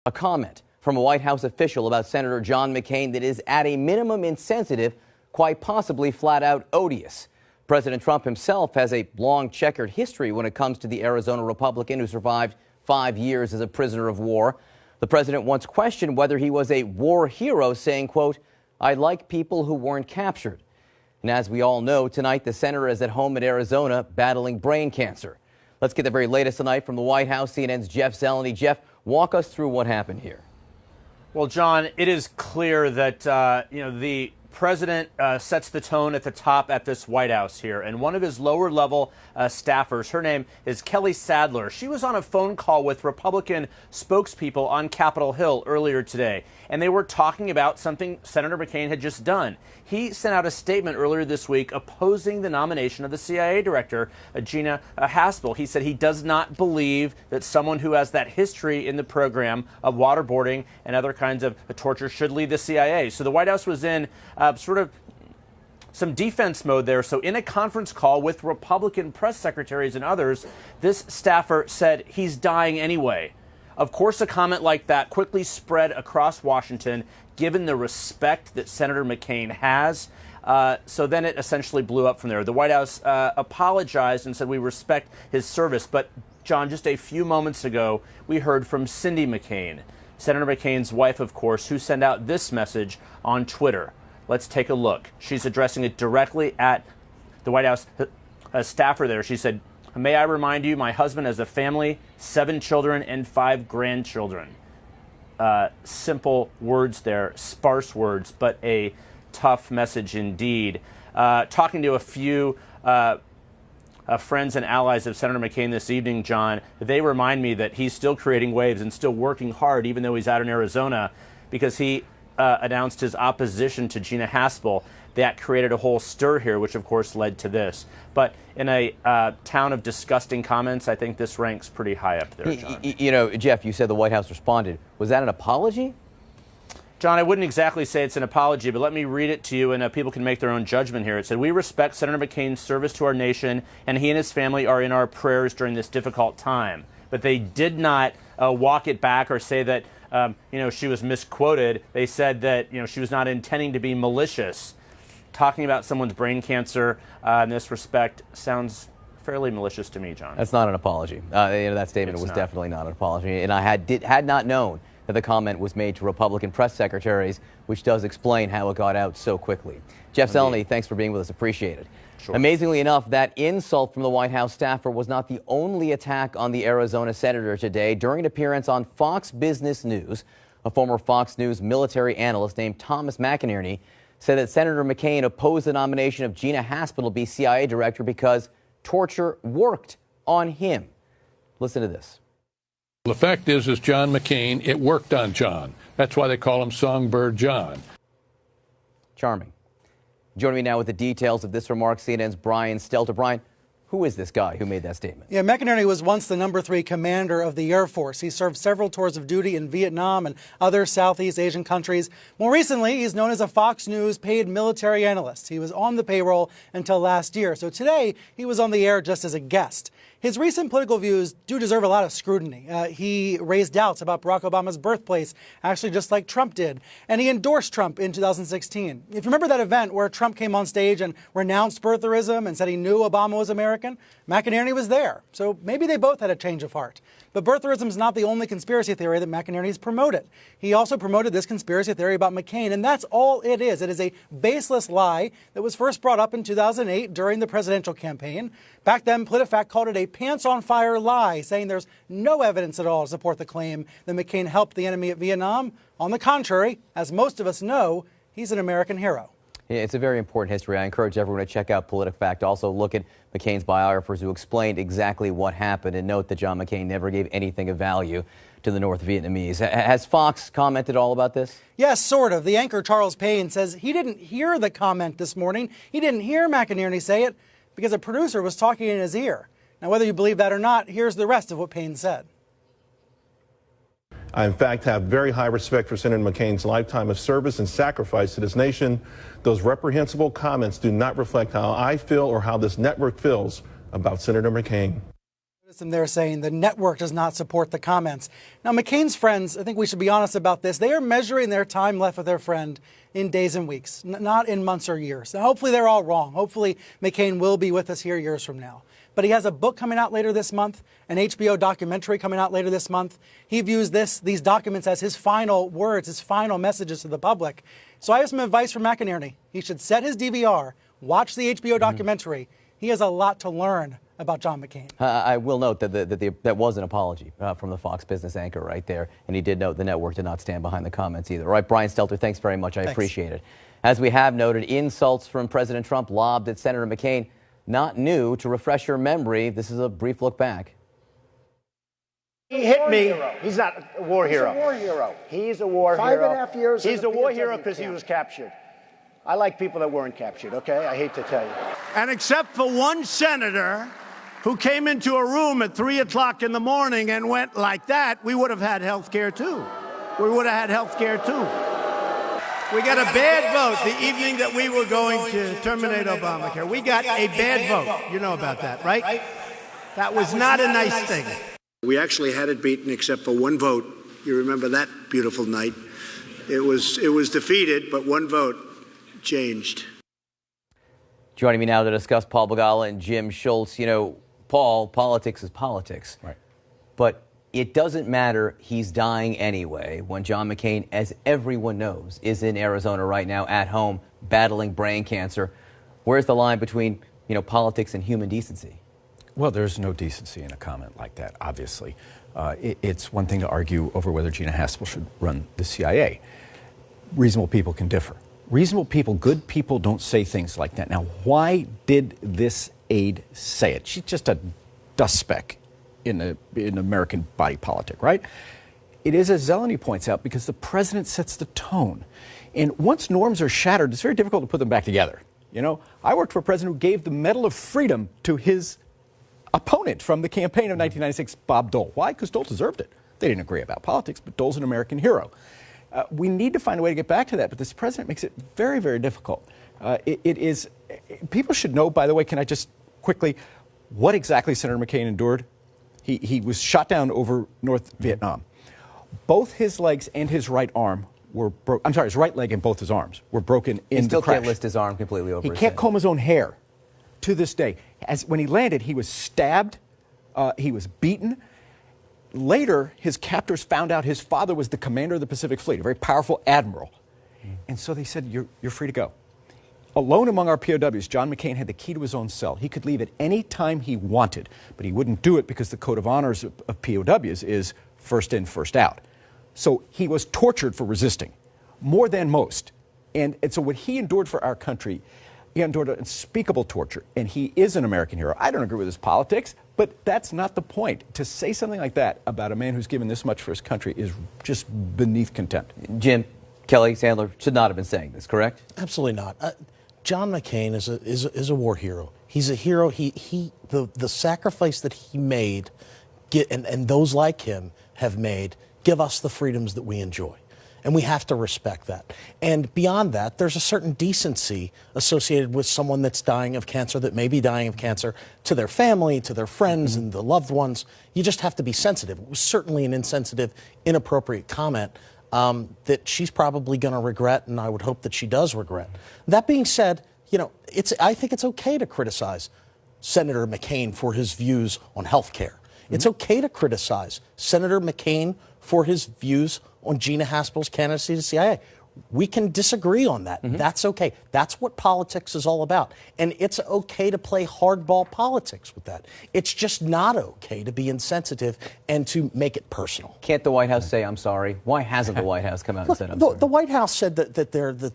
A comment from a White House official about Senator John McCain that is at a minimum insensitive, quite possibly flat out odious. President Trump himself has a long checkered history when it comes to the Arizona Republican who survived 5 years as a prisoner of war. The president once questioned whether he was a war hero, saying, quote, "I like people who weren't captured." And as we all know, tonight the senator is at home in Arizona battling brain cancer. Let's get the very latest tonight from the White House. CNN's Jeff Zeleny. Jeff, walk us through what happened here. Well, John, it is clear that, the president sets the tone at the top at this White House here. And one of his lower level staffers, her name is Kelly Sadler. She was on a phone call with Republican spokespeople on Capitol Hill earlier today. And they were talking about something Senator McCain had just done. He sent out a statement earlier this week opposing the nomination of the CIA director, Gina Haspel. He said he does not believe that someone who has that history in the program of waterboarding and other kinds of torture should lead the CIA. So the White House was in sort of some defense mode there. So in a conference call with Republican press secretaries and others, this staffer said he's dying anyway. Of course, a comment like that quickly spread across Washington, given the respect that Senator McCain has. So then it essentially blew up from there. The White House apologized and said we respect his service. But, John, just a few moments ago, we heard from Cindy McCain, Senator McCain's wife, of course, who sent out this message on Twitter. Let's take a look. She's addressing it directly at the White House staffer there. She said, "May I remind you, my husband has a family, 7 children and 5 grandchildren." Simple words there, sparse words, but a tough message indeed. Talking to a few friends and allies of Senator McCain this evening, John, they remind me that he's still creating waves and still working hard, even though he's out in Arizona, because he announced his opposition to Gina Haspel. That created a whole stir here, which of course led to this. But in a town of disgusting comments, I think this ranks pretty high up there, John. Jeff, you said the White House responded. Was that an apology? John, I wouldn't exactly say it's an apology, but let me read it to you, and people can make their own judgment here. It said, "We respect Senator McCain's service to our nation, and he and his family are in our prayers during this difficult time." But they did not walk it back or say that she was misquoted. They said that she was not intending to be malicious. Talking about someone's brain cancer in this respect sounds fairly malicious to me, John. That's not an apology. That statement was definitely not an apology. And I had not known that the comment was made to Republican press secretaries, which does explain how it got out so quickly. Jeff Zeleny, thanks for being with us. Appreciate it. Sure. Amazingly enough, that insult from the White House staffer was not the only attack on the Arizona senator today. During an appearance on Fox Business News, a former Fox News military analyst named Thomas McInerney said that Senator McCain opposed the nomination of Gina Haspel to be CIA director because torture worked on him. Listen to this. The fact is John McCain, it worked on John. That's why they call him Songbird John. Charming. Joining me now with the details of this remark, CNN's Brian Stelter. Brian, who is this guy who made that statement? Yeah, McInerney was once the number 3 commander of the Air Force. He served several tours of duty in Vietnam and other Southeast Asian countries. More recently, he's known as a Fox News paid military analyst. He was on the payroll until last year. So today, he was on the air just as a guest. His recent political views do deserve a lot of scrutiny. He raised doubts about Barack Obama's birthplace, actually just like Trump did. And he endorsed Trump in 2016. If you remember that event where Trump came on stage and renounced birtherism and said he knew Obama was American, McInerney was there. So maybe they both had a change of heart. But birtherism is not the only conspiracy theory that McInerney's promoted. He also promoted this conspiracy theory about McCain, and that's all it is. It is a baseless lie that was first brought up in 2008 during the presidential campaign. Back then, PolitiFact called it a pants-on-fire lie, saying there's no evidence at all to support the claim that McCain helped the enemy at Vietnam. On the contrary, as most of us know, he's an American hero. It's a very important history. I encourage everyone to check out PolitiFact. Also look at McCain's biographers who explained exactly what happened, and note that John McCain never gave anything of value to the North Vietnamese. Has Fox commented all about this? Yes, sort of. The anchor Charles Payne says he didn't hear the comment this morning. He didn't hear McInerney say it because a producer was talking in his ear. Now, whether you believe that or not, here's the rest of what Payne said. I, in fact, have very high respect for Senator McCain's lifetime of service and sacrifice to this nation. Those reprehensible comments do not reflect how I feel or how this network feels about Senator McCain. And they're saying the network does not support the comments. Now, McCain's friends, I think we should be honest about this, they are measuring their time left with their friend in days and weeks, not in months or years. Now, hopefully they're all wrong. Hopefully McCain will be with us here years from now. But he has a book coming out later this month, an HBO documentary coming out later this month. He views these documents as his final words, his final messages to the public. So I have some advice from McInerney. He should set his DVR, watch the HBO documentary. He has a lot to learn about John McCain. I will note that that was an apology from the Fox Business anchor right there, and he did note the network did not stand behind the comments either. All right, Brian Stelter, thanks very much. I appreciate it. As we have noted, insults from President Trump lobbed at Senator McCain, not new. To refresh your memory, this is a brief look back. He hit me. He's not a war hero. He's a war hero. He's a war hero. 5.5 years. He's a war hero because he was captured. I like people that weren't captured, okay? I hate to tell you. And except for one senator who came into a room at 3 o'clock in the morning and went like that, we would have had health care too. We would have had health care too. We got a bad vote the evening that we were going to terminate Obamacare. We got a bad vote. You know about that, right? That was not a nice thing. We actually had it beaten except for one vote. You remember that beautiful night. It was defeated, but one vote changed. Joining me now to discuss Paul Begala and Jim Schultz. You know, Paul, politics is politics. Right. But it doesn't matter. He's dying anyway when John McCain, as everyone knows, is in Arizona right now at home battling brain cancer. Where's the line between, politics and human decency? Well, there's no decency in a comment like that, obviously. It's one thing to argue over whether Gina Haspel should run the CIA. Reasonable people can differ. Reasonable people, good people, don't say things like that. Now, why did this aide say it? She's just a dust speck in American body politic, right? It is, as Zeleny points out, because the president sets the tone. And once norms are shattered, it's very difficult to put them back together. I worked for a president who gave the Medal of Freedom to his opponent from the campaign of 1996, Bob Dole. Why? Because Dole deserved it. They didn't agree about politics, but Dole's an American hero. We need to find a way to get back to that, but this president makes it very, very difficult. People should know, by the way, can I just quickly, what exactly Senator McCain endured? He was shot down over North Vietnam. Both his legs and his right arm were broken. I'm sorry, his right leg and both his arms were broken in the crash. He still can't lift his arm completely over He his can't head. comb his own hair to this day. When he landed, he was stabbed, he was beaten. Later, his captors found out his father was the commander of the Pacific Fleet, a very powerful admiral. And so they said, you're free to go. Alone among our POWs, John McCain had the key to his own cell. He could leave at any time he wanted, but he wouldn't do it because the code of honors of POWs is first in, first out. So he was tortured for resisting, more than most. And so what he endured for our country, he endured unspeakable torture, and he is an American hero. I don't agree with his politics, but that's not the point. To say something like that about a man who's given this much for his country is just beneath contempt. Jim, Kelly, Sadler should not have been saying this, correct? Absolutely not. John McCain is a war hero. He's a hero. The sacrifice that he made, and those like him have made, give us the freedoms that we enjoy. And we have to respect that. And beyond that, there's a certain decency associated with someone that's dying of cancer, that may be dying of cancer, to their family, to their friends, and the loved ones. You just have to be sensitive. It was certainly an insensitive, inappropriate comment that she's probably going to regret, and I would hope that she does regret. That being said, I think it's okay to criticize Senator McCain for his views on health care. It's okay to criticize Senator McCain for his views on Gina Haspel's candidacy to CIA. We can disagree on that. That's okay. That's what politics is all about. And it's okay to play hardball politics with that. It's just not okay to be insensitive and to make it personal. Can't the White House say, I'm sorry? Why hasn't the White House come out and said, I'm sorry? The White House said that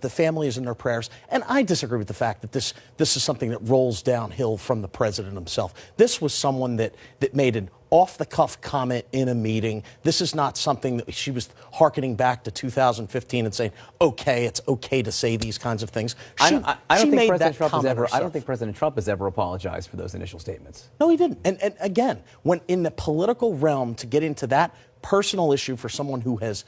the family is in their prayers, and I disagree with the fact that this is something that rolls downhill from the president himself. This was someone that made an off-the-cuff comment in a meeting. This is not something that she was hearkening back to 2015 and saying, okay, it's okay to say these kinds of things. I don't think President Trump has ever apologized for those initial statements. No, he didn't. And again, when in the political realm, to get into that personal issue for someone who has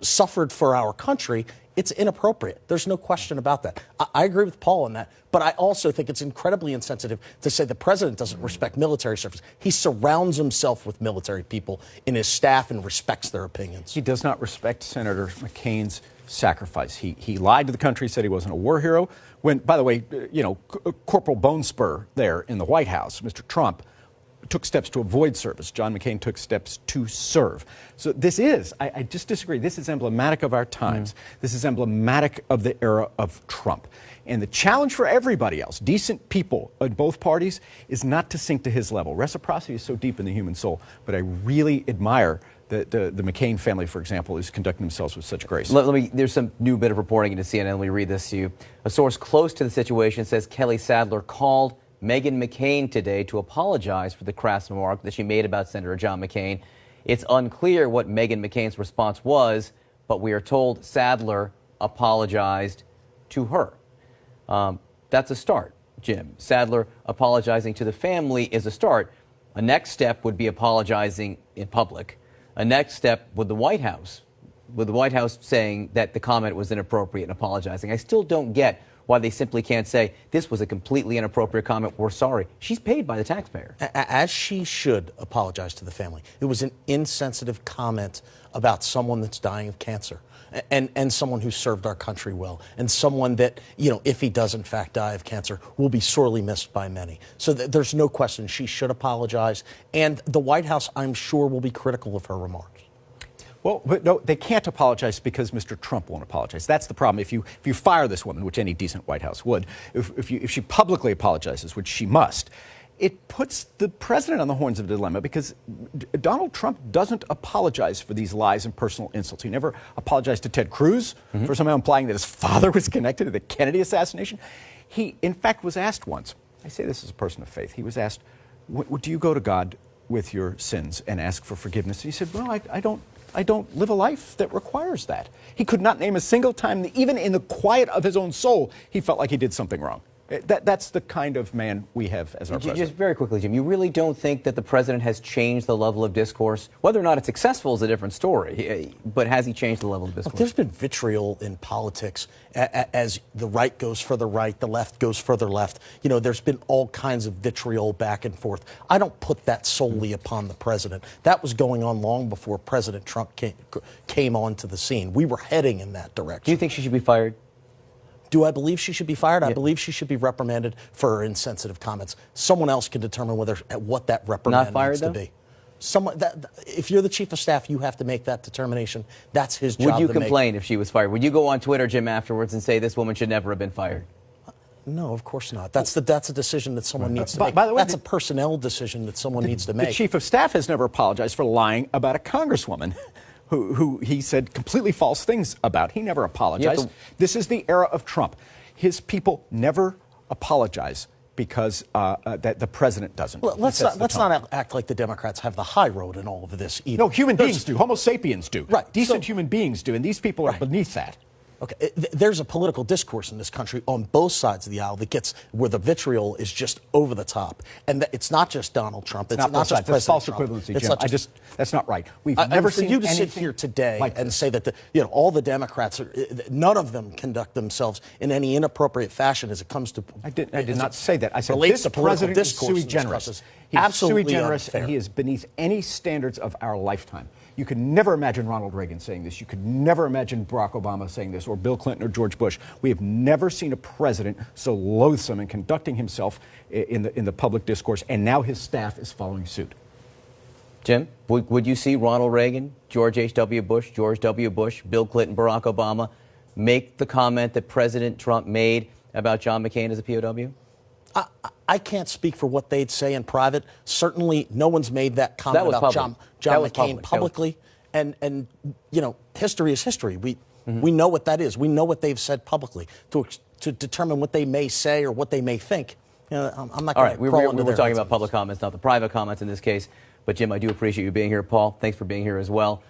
suffered for our country, It's inappropriate. There's no question about that. I agree with Paul on that, but I also think it's incredibly insensitive to say the president doesn't respect military service. He surrounds himself with military people in his staff and respects their opinions. He does not respect Senator McCain's sacrifice. He lied to the country, said he wasn't a war hero. When, by the way, Corporal Bone Spur there in the White House, Mr. Trump, took steps to avoid service. John McCain took steps to serve. So this is, I just disagree, this is emblematic of our times. This is emblematic of the era of Trump. And the challenge for everybody else, decent people in both parties, is not to sink to his level. Reciprocity is so deep in the human soul, but I really admire the McCain family, for example, is conducting themselves with such grace. There's some new bit of reporting into CNN. Let me read this to you. A source close to the situation says Kelly Sadler called Meghan McCain today to apologize for the crass remark that she made about Senator John McCain. It's unclear what Meghan McCain's response was, but we are told Sadler apologized to her. That's a start, Jim. Sadler apologizing to the family is a start. A next step would be apologizing in public. A next step with the White House saying that the comment was inappropriate and apologizing. I still don't get why they simply can't say, this was a completely inappropriate comment, we're sorry. She's paid by the taxpayer. As she should apologize to the family. It was an insensitive comment about someone that's dying of cancer and someone who served our country well and someone that, if he does in fact die of cancer, will be sorely missed by many. So there's no question she should apologize. And the White House, I'm sure, will be critical of her remarks. Well, but no, they can't apologize because Mr. Trump won't apologize. That's the problem. If you fire this woman, which any decent White House would, if she publicly apologizes, which she must, it puts the president on the horns of a dilemma because Donald Trump doesn't apologize for these lies and personal insults. He never apologized to Ted Cruz for somehow implying that his father was connected to the Kennedy assassination. He, in fact, was asked once, I say this as a person of faith, he was asked, do you go to God with your sins and ask for forgiveness? And he said, well, I don't live a life that requires that. He could not name a single time, even in the quiet of his own soul, he felt like he did something wrong. That's the kind of man we have as our president. Just very quickly, Jim, you really don't think that the president has changed the level of discourse? Whether or not it's successful is a different story, but has he changed the level of discourse? Look, there's been vitriol in politics as the right goes further right, the left goes further left. There's been all kinds of vitriol back and forth. I don't put that solely upon the president. That was going on long before President Trump came onto the scene. We were heading in that direction. Do you think she should be fired? Do I believe she should be fired? I believe she should be reprimanded for her insensitive comments. Someone else can determine what that reprimand needs to be. If you're the chief of staff, you have to make that determination. That's his job to make. Would you complain if she was fired? Would you go on Twitter, Jim, afterwards and say this woman should never have been fired? No, of course not. That's a decision that someone needs to make. By the way, that's a personnel decision that someone needs to make. The chief of staff has never apologized for lying about a congresswoman who he said completely false things about. He never apologized. This is the era of Trump. His people never apologize because that the president doesn't. Let's not act like the Democrats have the high road in all of this either. No, human beings do. Homo sapiens do. Right. Decent human beings do, and these people are beneath that. Okay, there's a political discourse in this country on both sides of the aisle that gets where the vitriol is just over the top, and it's not just Donald Trump. It's not just President false Trump. equivalency, Jim. That's not right. We've never seen you to sit here today and say that all the Democrats none of them conduct themselves in any inappropriate fashion as it comes to. I did not say that. I said relates this to political president discourse is sui generis. He's absolutely sui generis, unfair. and he is beneath any standards of our lifetime. You could never imagine Ronald Reagan saying this. You could never imagine Barack Obama saying this, or Bill Clinton or George Bush. We have never seen a president so loathsome in conducting himself in the public discourse, and now his staff is following suit. Jim, would you see Ronald Reagan, George H.W. Bush, George W. Bush, Bill Clinton, Barack Obama make the comment that President Trump made about John McCain as a POW? I can't speak for what they'd say in private. Certainly, no one's made that comment about John McCain publicly. And history is history. We know what that is. We know what they've said publicly. To determine what they may say or what they may think, I'm not going to crawl into their heads. We were talking about public comments, not the private comments in this case. But, Jim, I do appreciate you being here. Paul, thanks for being here as well.